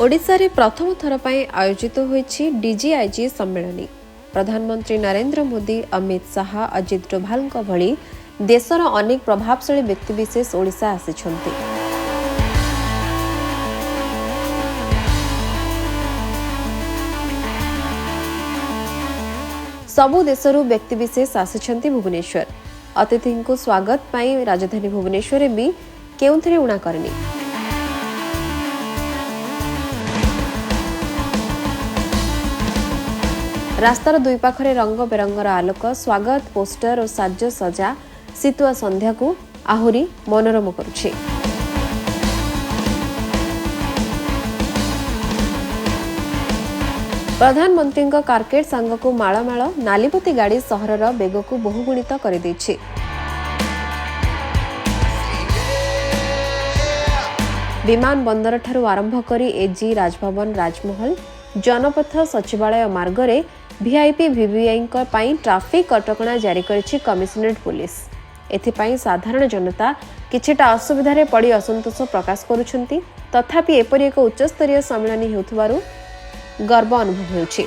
ओडिशा रे प्रथम थर पर आयोजित होईछि डीजीआईजी सम्मेलन। प्रधानमंत्री नरेंद्र मोदी, अमित शाह, अजित डोभाल भली देशर अनेक प्रभावशाली व्यक्तिविशेष ओडिशा आसिछन्ति। सबु देशरू व्यक्तिविशेष आसिछन्ति भुवनेश्वर। अतिथि को स्वागत पाई राजधानी भुवनेश्वर भी केउंथरे उणा करनी। रास्तार दुई पाखरे रंग बेरंगर आलोक, स्वागत पोस्टर और साजसज्जा शीतुआ संध्या को आहुरी मनोरम करुछि। प्रधानमंत्री कारकेट सांग को माळमाळ नालीपति गाड़ी सहरर बेग को बहुगुणित कर दैछि। विमान बंदर ठारू आरंभ करी एजी, राजभवन, राजमहल, जनपथ, सचिवालय मार्गरे वीआईपी वीवीआई ट्राफिक कटकणा जारी करिछि कमिशनरेट पुलिस। एथिपाई साधारण जनता किछिटा असुविधारे पड़ी असंतोष प्रकाश करुछन्ति। तथापि एपरि एक उच्चस्तरीय सम्मेलन हेउथबारु गर्व अनुभव हेउछि।